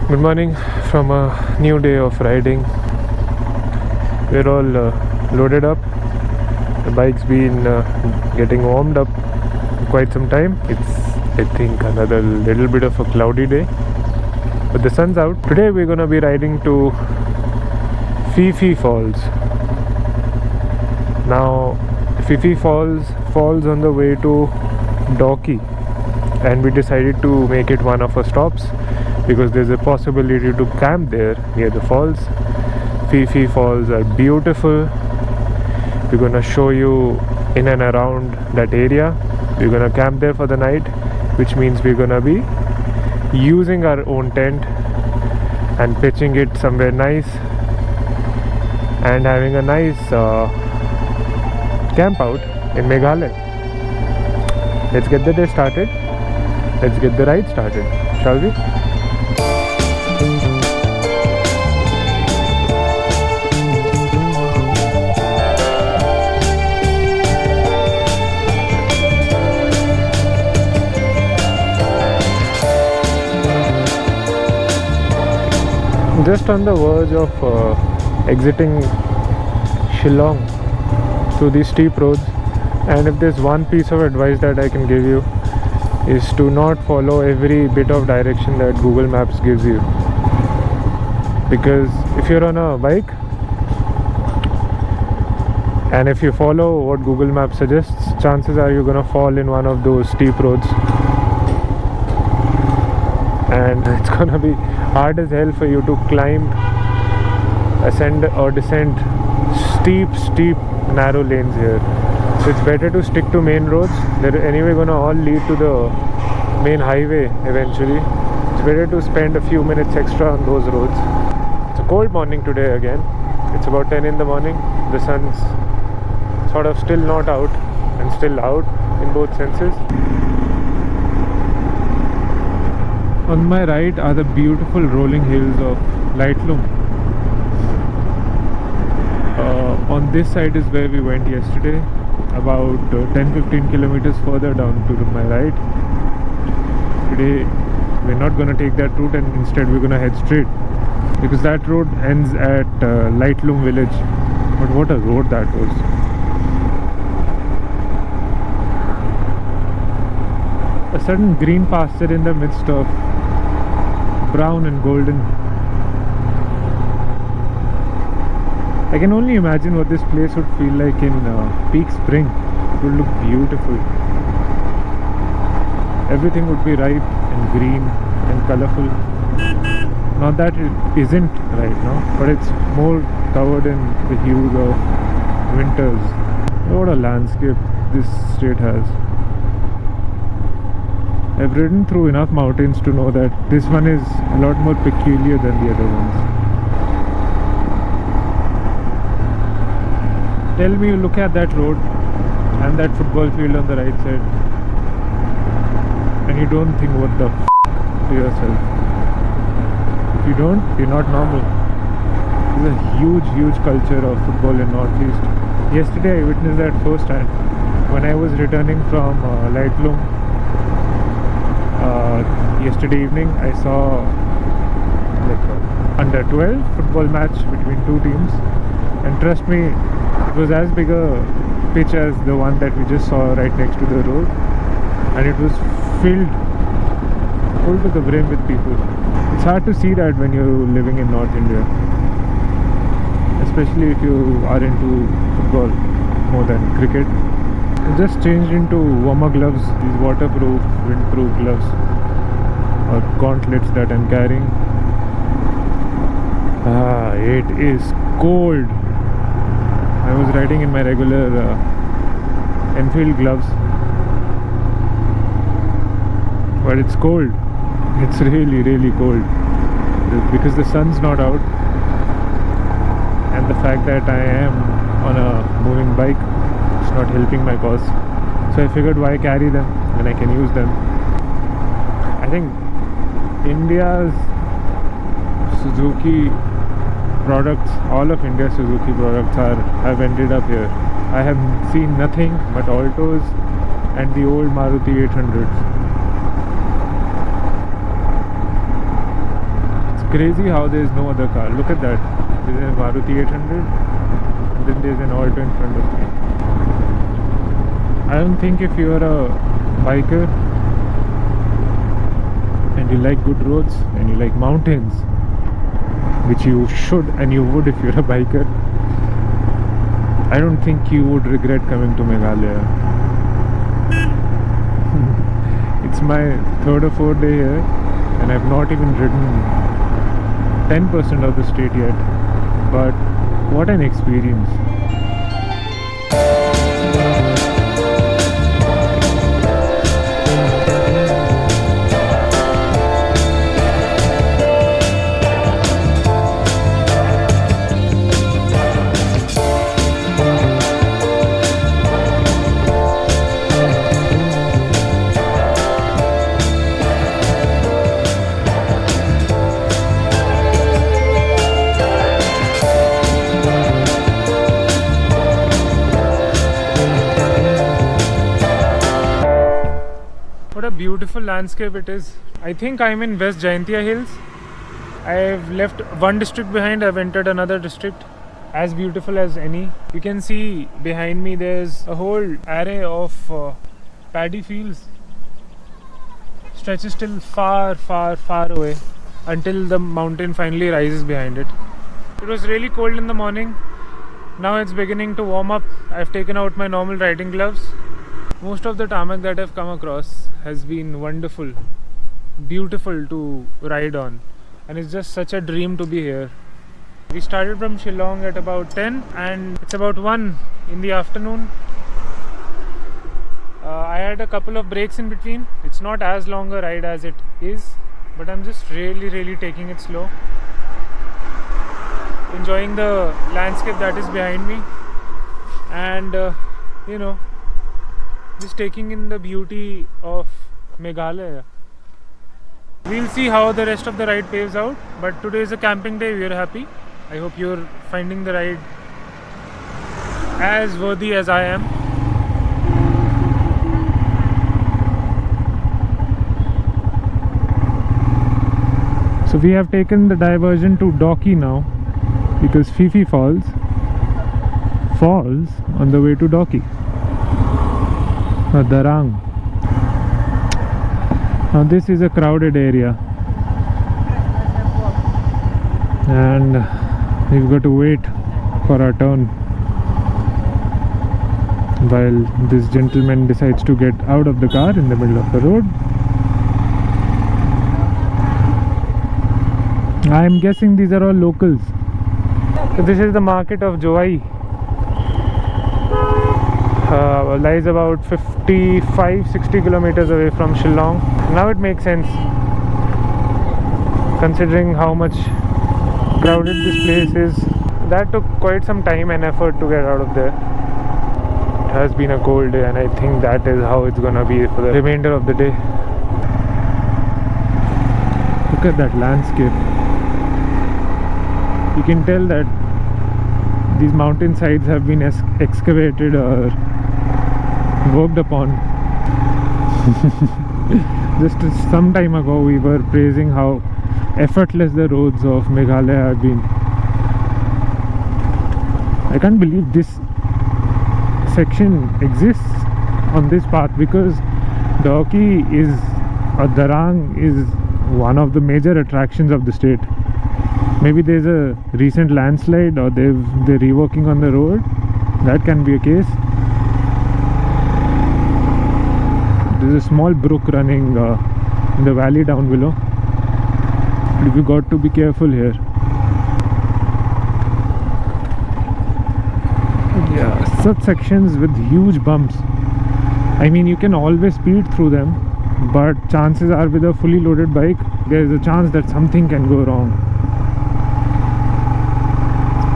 Good morning from a new day of riding. We're all loaded up. The bike's been getting warmed up quite some time. It's, I think, another little bit of a cloudy day, but the sun's out. Today we're gonna be riding to Phe Phe Falls. Now, Phe Phe falls on the way to Dawki, and we decided to make it one of our stops because there's a possibility to camp there near the falls. Phe Phe Falls are beautiful. We're gonna show you in and around that area. We're gonna camp there for the night, which means we're gonna be using our own tent and pitching it somewhere nice and having a nice camp out in Meghalaya. Let's get the day started. Let's get the ride started, shall we? Just on the verge of exiting Shillong through these steep roads, and if there's one piece of advice that I can give you is to not follow every bit of direction that Google Maps gives you, because if you're on a bike and if you follow what Google Maps suggests, chances are you're gonna fall in one of those steep roads, and it's gonna be hard as hell for you to climb, ascend or descend steep narrow lanes here. So it's better to stick to main roads. They're anyway gonna all lead to the main highway eventually. It's better to spend a few minutes extra on those roads. It's a cold morning today again. It's about 10 in the morning. The sun's sort of still not out and still out in both senses. On my right are the beautiful rolling hills of Lightlum. On this side is where we went yesterday, about 10-15 kilometers further down to my right. Today we're not going to take that route, and instead we're going to head straight because that road ends at Lightlum village. But what a road that was. A sudden green pasture in the midst of brown and golden. I can only imagine what this place would feel like in peak spring. It would look beautiful. Everything would be ripe and green and colorful. Not that it isn't right now, but it's more covered in the hues of winters. What a landscape this state has. I've ridden through enough mountains to know that this one is a lot more peculiar than the other ones. Tell me you look at that road and that football field on the right side and you don't think what the to yourself. If you don't, you're not normal. There's a huge culture of football in Northeast. Yesterday I witnessed that firsthand when I was returning from Lightlum. Yesterday evening I saw like under 12 football match between two teams, and trust me, it was as big a pitch as the one that we just saw right next to the road, and it was full to the brim with people. It's hard to see that when you're living in North India, especially if you are into football more than cricket. I just changed into warmer gloves, these waterproof, windproof gloves or gauntlets that I'm carrying. It is cold. I was riding in my regular Enfield gloves, but it's cold. It's really cold because the sun's not out, and the fact that I am on a moving bike, it's not helping my cause. So I figured, why carry them when I can use them? I think India's Suzuki products, all of India's Suzuki products have ended up here. I have seen nothing but Altos and the old Maruti 800s. It's crazy how there is no other car. Look at that. There's a Maruti 800 and then there's an Alto in front of me. I don't think if you're a biker and you like good roads and you like mountains, which you should and you would if you're a biker, I don't think you would regret coming to Meghalaya. It's my third or fourth day here and I've not even ridden 10% of the state yet, but what an experience. What a beautiful landscape it is. I think I'm in West Jaintia Hills. I've left one district behind, I've entered another district, as beautiful as any. You can see behind me there's a whole array of paddy fields. Stretches till far, far, far away until the mountain finally rises behind it. It was really cold in the morning. Now it's beginning to warm up. I've taken out my normal riding gloves. Most of the tarmac that I've come across has been wonderful, beautiful to ride on, and it's just such a dream to be here. We started from Shillong at about 10 and it's about 1 in the afternoon. I had a couple of breaks in between. It's not as long a ride as it is, but I'm just really taking it slow, enjoying the landscape that is behind me, and you know, just taking in the beauty of Meghalaya. We'll see how the rest of the ride paves out, but today is a camping day. We are happy. I hope you're finding the ride as worthy as I am. So we have taken the diversion to Dawki now, because Phe Phe falls on the way to Dawki. Darang. Now this is a crowded area and we've got to wait for our turn while this gentleman decides to get out of the car in the middle of the road. I'm guessing these are all locals. So this is the market of Jowai. Lies about 55-60 kilometers away from Shillong. Now it makes sense, considering how much crowded this place is. That took quite some time and effort to get out of there. It has been a cold day and I think that is how it's gonna be for the remainder of the day. Look at that landscape. You can tell that these mountain sides have been excavated or worked upon. Just some time ago we were praising how effortless the roads of Meghalaya have been. I can't believe this section exists on this path, because Dawki or Darang is one of the major attractions of the state. Maybe there's a recent landslide or they're reworking on the road. That can be a case. There's a small brook running in the valley down below. But we got to be careful here. Yeah, such sections with huge bumps. I mean, you can always speed through them, but chances are with a fully loaded bike, there's a chance that something can go wrong.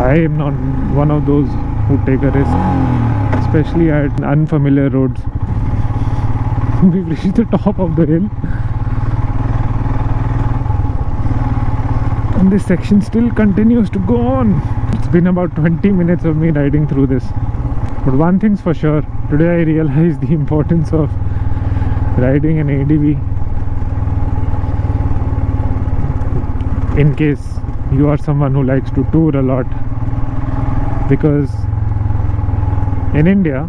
I am not one of those who take a risk, especially at unfamiliar roads. We've reached the top of the hill and this section still continues to go on. It's been about 20 minutes of me riding through this, but one thing's for sure, today I realized the importance of riding an ADV. in case you are someone who likes to tour a lot, because in India,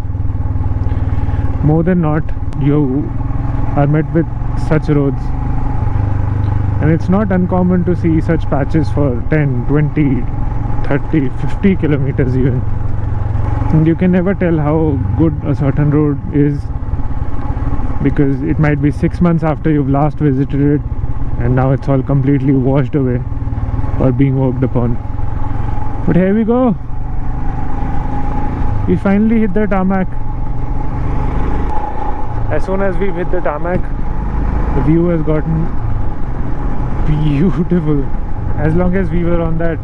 more than not, you are met with such roads, and it's not uncommon to see such patches for 10, 20, 30, 50 kilometers even. And you can never tell how good a certain road is, because it might be 6 months after you've last visited it and now it's all completely washed away or being worked upon. But here we go, we finally hit the tarmac. As soon as we've hit the tarmac, the view has gotten beautiful. As long as we were on that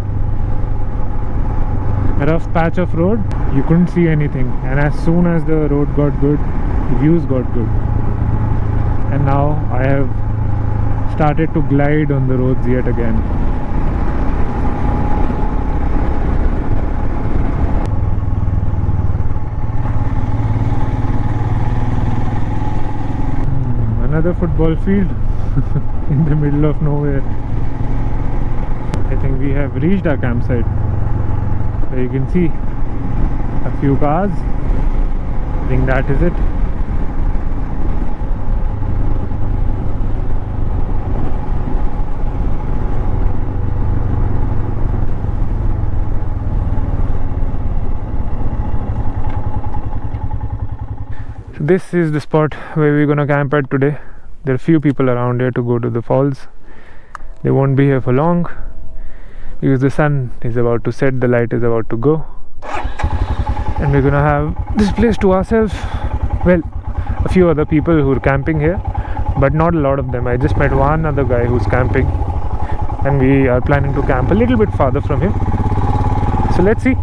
rough patch of road, you couldn't see anything, and as soon as the road got good, the views got good. And now I have started to glide on the roads yet again. Another football field in the middle of nowhere. I think we have reached our campsite. So you can see a few cars. I think that is it. So this is the spot where we're gonna camp at today. There are few people around here to go to the falls. They won't be here for long because the sun is about to set, the light is about to go, and we're gonna have this place to ourselves. Well, a few other people who are camping here, but not a lot of them. I just met one other guy who's camping, and we are planning to camp a little bit farther from him. So let's see.